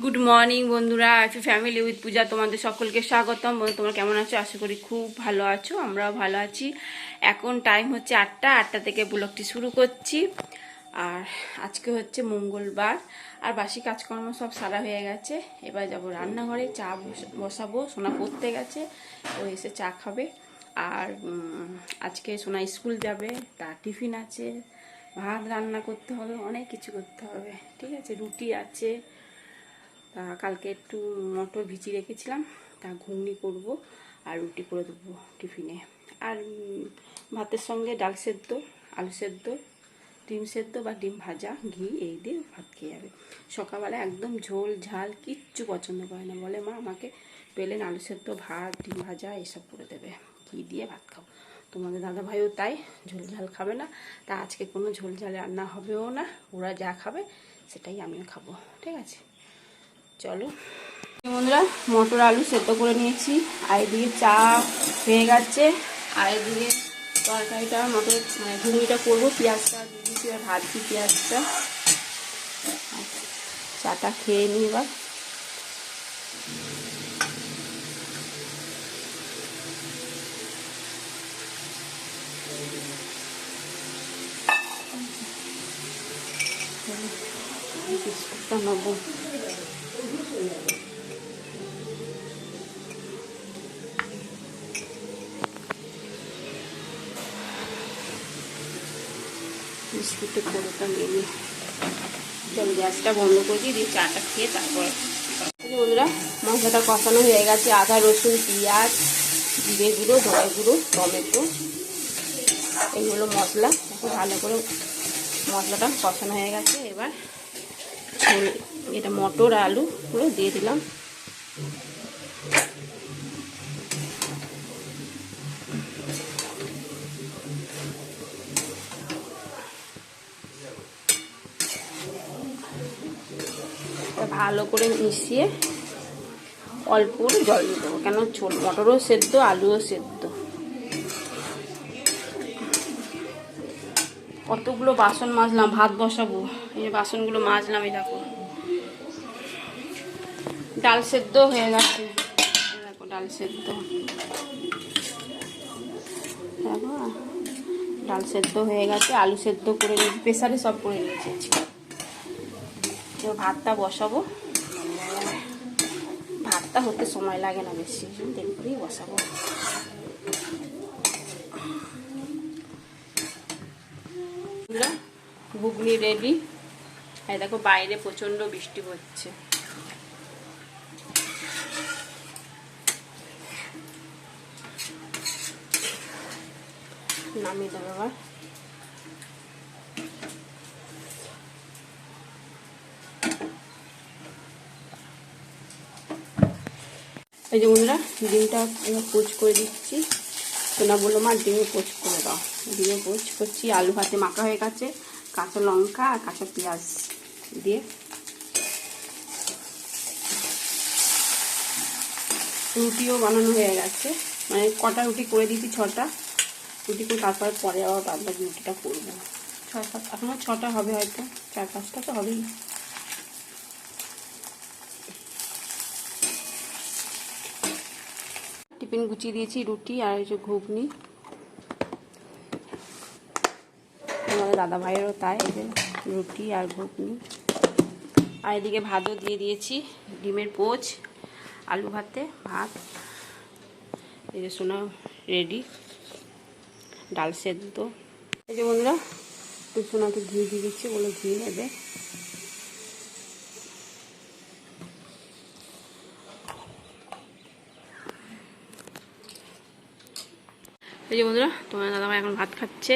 Good morning বন্ধুরা, happy family with পূজা তোমাদের সকলকে স্বাগতম। তোমরা কেমন আছো? আশা করি খুব ভালো আছো, আমরাও ভালো আছি। এখন টাইম হচ্ছে 8টা থেকে ব্লগটি শুরু করছি। আর আজকে হচ্ছে মঙ্গলবার, আর বাসি কাজকর্ম সব সারা হয়ে গেছে। এবার যাব রান্নাঘরে, চা বসাবো। সোনা পড়তে গেছে, ও এসে চা খাবে। আর আজকে সোনা স্কুল যাবে, তার টিফিন আছে, ভাত রান্না করতে হবে, অনেক কিছু করতে হবে। ঠিক আছে, রুটি আছে। তা কালকে একটু মটর ভিজিয়ে রেখেছিলাম, তা ঘুগনি করব আর রুটি করে দেবো টিফিনে। আর ভাতের সঙ্গে ডাল সেদ্ধ, আলু সেদ্ধ, ডিম সেদ্ধ বা ডিম ভাজা, ঘি এই দিয়ে ভাত খেয়ে যাবে। সকালবেলা একদম ঝোল ঝাল কিচ্ছু পছন্দ করে না, বলে মা আমাকে পেলেন আলু সেদ্ধ, ভাত, ডিম ভাজা এসব করে দেবে, ঘি দিয়ে ভাত খাবো। তোমাদের দাদাভাইও তাই, ঝোল ঝাল খাবে না। তা আজকে কোনো ঝোল ঝাল রান্না হবেও না, ওরা যা খাবে সেটাই আমিও খাবো। ঠিক আছে, চলো বন্ধুরা। মটর আলু সেদ্ধ করে নিয়েছি, আর এদিকে চা হয়ে গেছে, আর এদিকে তরকারিটা মটর ঘুগনিটা করবো। পেঁয়াজটা দিয়ে দিচ্ছি, আর ভাজছি পেঁয়াজটা। চাটা খেয়ে নিই এবার। বিস্কুটটা নেবো। বিস্কুটের কোটোটা নিয়ে নিই। চল গ্যাসটা বন্ধ করে দিয়ে চাটা খেয়ে তারপরে বন্ধুরা মশলাটা কষানো হয়ে গেছে। আদা, রসুন, পেঁয়াজ, জিরে গুঁড়ো, ধনে গুঁড়ো, টমেটো, এইগুলো মশলা। দেখো ভালো করে মশলাটা কষানো হয়ে গেছে। এবার এটা মটর আলুগুলো দিয়ে দিলাম। ভালো করে মিশিয়ে অল্প করে জল দিয়ে দেবো, কেন মটরও সেদ্ধ, আলুও সেদ্ধ। কতগুলো বাসন মাজলাম, ভাত বসাবো। এই বাসনগুলো মাজলাম। এই দেখো ডাল সেদ্ধ হয়ে গেছে, দেখো ডাল সেদ্ধ, দেখো ডাল সেদ্ধ হয়ে গেছে। আলু সেদ্ধ করে নিয়েছি, প্রেসারে সব করে নিয়েছি। এবার ভাতটা বসাবো। ভাতটা হতে সময় লাগে না বেশি, দেরি করেই বসাবো। ঘুগনি রেডি। এই দেখো বাইরে প্রচন্ড বৃষ্টি হচ্ছে। নামিয়ে দেবো আবার। এই যে বন্ধুরা ডিমটা পোচ করে দিচ্ছি। সোনা বললো মা ডিমে পোচ করে দাও, ডিমে পোচ করছি। আলু ভাতে মাখা হয়ে গেছে, কাঁচা লঙ্কা আর কাঁচা পেঁয়াজ দিয়ে। রুটিও বানানো হয়ে গেছে, মানে কটা রুটি করে দিয়েছি, 6টা রুটি করে। তারপরে পরে আবার বাদ বাকি রুটিটা করবো। 6-7 এখনো 6টা হবে, হয়তো 4-5টা তো হবেই। টিফিন গুছিয়ে দিয়েছি, রুটি আর এই যে ঘুগনি। আমাদের দাদা ভাইয়েরও তাই, এই যে রুটি আর ঘুগনি। আর এদিকে ভাতও দিয়ে দিয়েছি, ডিমের পোচ, আলু ভাতে ভাত। এই যে সোনা রেডি, ডাল সেদ্ধ। এই যে বন্ধুরা তুই সোনাকে ঘি দিয়ে দিচ্ছি, বলে ঘি নেবে। এই যে বন্ধুরা তোমার দাদাভাই এখন ভাত খাচ্ছে।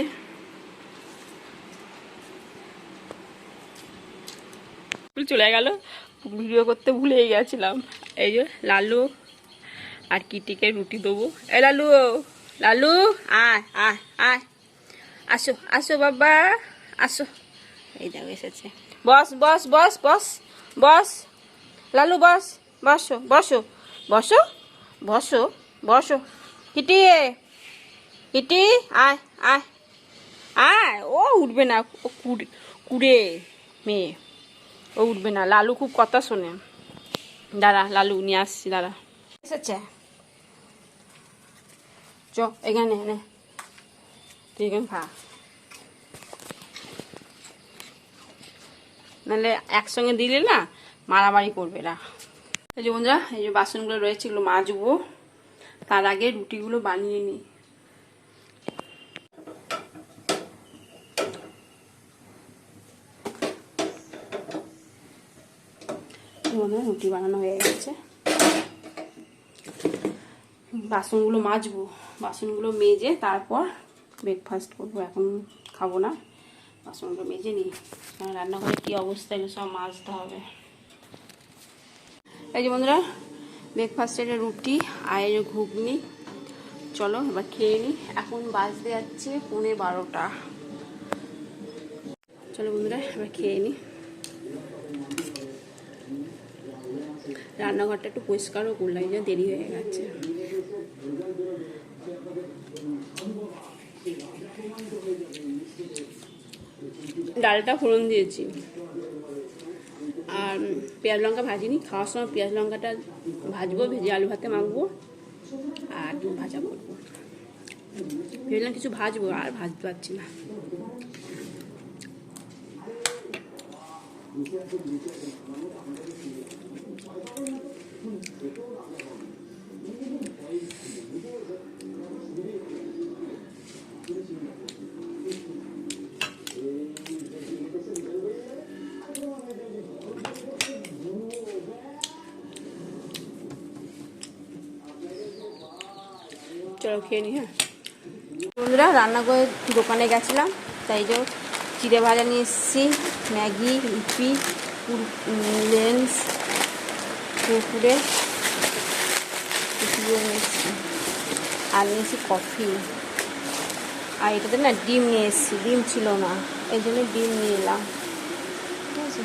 চলে গেল, ভিডিও করতে ভুলেই গেছিলাম। এই যে লালু আর কিটিকে রুটি দেবো। এই লালু, লালু আয় আয় আয়, আসো আসো বাবা আসো। এই দেখো এসেছে। বস বস বস বস বস, লালু বস, বসো বসো বসো বসো বসো। কিটি, কিটি আয় আয় আয়। ও উঠবে না, ও কুড়ে মেয়ে, ও উঠবে না। লালু খুব কথা শোনে। দাঁড়া লালু নিয়ে আসছি, দাঁড়া। এসেছে চ এখানে এনে তুই এখানে খা, নাহলে একসঙ্গে দিলে না মারামারি করবে এরা। এই যে বন্ধুরা, এই যে বাসনগুলো রয়েছে এগুলো মাজবো, তার আগে রুটিগুলো বানিয়ে নিই। রুটি বানানো হয়ে গেছে, বাসনগুলো মাজবো, বাসনগুলো মেজে তারপর ব্রেকফাস্ট করবো। এখন খাবো না, বাসনগুলো মেজে নিই, রান্নাঘরে কী অবস্থা এগুলো সব মাজতে হবে। এই যে বন্ধুরা, ব্রেকফাস্টের রুটি আর ঘুগনি, চলো এবার খেয়ে নিই। এখন বাজতে যাচ্ছে 11:30। চলো বন্ধুরা এবার খেয়ে নিই। রান্নাঘরটা একটু পরিষ্কারও করলাম, যে দেরি হয়ে গেছে। ডালটা ফোড়ন দিয়েছি, আর পেঁয়াজ লঙ্কা ভাজিনি, খাওয়ার সময় পেঁয়াজ লঙ্কাটা ভাজবো, ভেজে আলু ভাতে মাখবো আর ডিম ভাজা করবো। ভেবেলাম কিছু ভাজবো, আর ভাজতে পারছি না। চলো খেয়ে নি। হ্যাঁ বন্ধুরা, রান্না করে দোকানে গেছিলাম, তাই যে চিড়ে ভাজা নিয়ে এসেছি, ম্যাগি, ইপি, লেন্স, কুরকুরে নিয়ে এসেছি, আর নিয়েছি কফি, আর এটাতে না ডিম নিয়ে এসেছি, ডিম ছিল না এই জন্য ডিম নিয়ে এলাম। ঠিক আছে,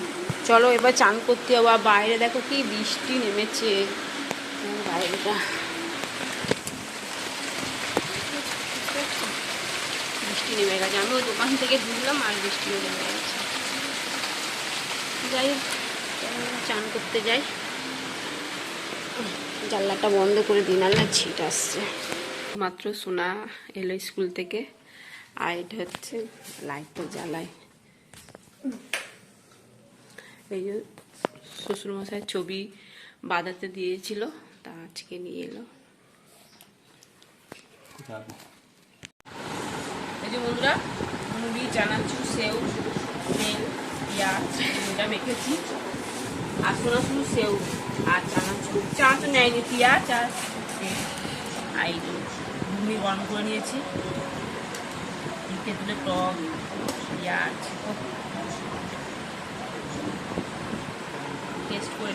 চলো এবার চান করতে যাবো। আর বাইরে দেখো কি বৃষ্টি নেমেছে, বাইরেটা বৃষ্টি নেমে গেছে। আমি ওই দোকান থেকে ঢুকলাম আর বৃষ্টিও নেমে গেছে। যাই চান করতে যাই, জানলাটা বন্ধ করে দিন, আল্লাহ ছিট আসছে। মাত্র সোনা এলো স্কুল থেকে, আর এটা হচ্ছে লাইটটা জ্বালাই। এই যে শ্বশুরমশাই ছবি বাঁধাতে দিয়েছিল, তা আজকে নিয়ে এলো। এই যে বন্ধুরা, মুড়ি, চানাচুর, সেউ, তেল, পেঁয়াজ এটা মেখেছি, আর সোনা শুধু সেউ আর চানাচুর, চানাচুর নেয়নি, পেঁয়াজ আর এই ঘুগনি গরম করে নিয়েছি, তেঁতুলের টক, পেঁয়াজ টেস্ট করে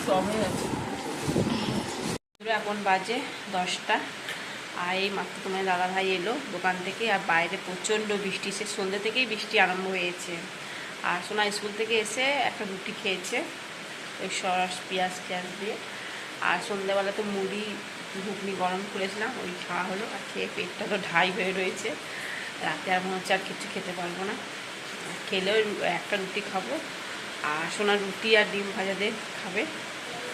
টক হয়ে গেছে। এখন বাজে 10টা, আর এই মাত্র তোমার দাদা ভাই এলো দোকান থেকে, আর বাইরে প্রচণ্ড বৃষ্টি, সে সন্ধ্যে থেকেই বৃষ্টি আরম্ভ হয়েছে। আর সোনা স্কুল থেকে এসে একটা রুটি খেয়েছে ওই সস পেঁয়াজ দিয়ে, আর সন্ধ্যাবেলা তো মুড়ি ঘুগনি গরম করেছিলাম, ওই খাওয়া হলো। আর খেয়ে পেটটা তো ঢাই হয়ে রয়েছে, রাতে আর মনে হচ্ছে আর কিছু খেতে পারবো না, খেলেও একটা রুটি খাবো। আর সোনা রুটি আর ডিম ভাজা দিয়ে খাবে,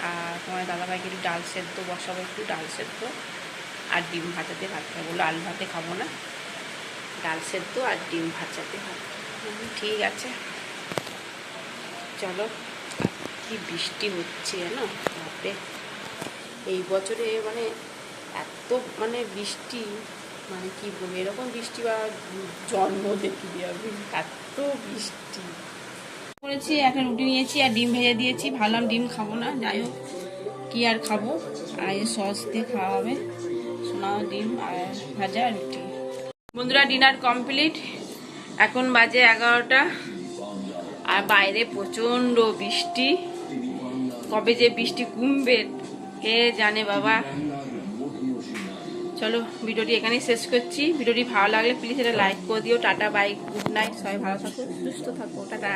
আর তোমার দাদাভাইকে একটু ডাল সেদ্ধ বসাবো, একটু ডাল সেদ্ধ আর ডিম ভাজাতে ভাত খাবো। বললো আলু ভাতে খাবো না, ডাল সেদ্ধ আর ডিম ভাজাতে ভাত। ঠিক আছে, চলো। কি বৃষ্টি হচ্ছে জানো, তাতে এই বছরে মানে এত বৃষ্টি, কি বলবো, এরকম বৃষ্টি বা জন্ম দেখি হবে, এত বৃষ্টি করেছি। একটা রুটি নিয়েছি আর ডিম ভেজে দিয়েছি, ভাবলাম ডিম খাবো না, যাই হোক কি আর খাবো, আর সস দিয়ে খাওয়া হবে। সোনা ডিম আর ভাজা রুটি। বন্ধুরা, ডিনার কমপ্লিট, এখন বাজে 11টা, আর বাইরে প্রচণ্ড বৃষ্টি, কবে যে বৃষ্টি কমবে কে জানে বাবা। চলো ভিডিওটি এখানেই শেষ করছি। ভিডিওটি ভালো লাগলে প্লিজ এটা লাইক করে দিও। টাটা, বাই, গুড নাইট, সবাই ভালো থাকো, সুস্থ থাকো, টাটা।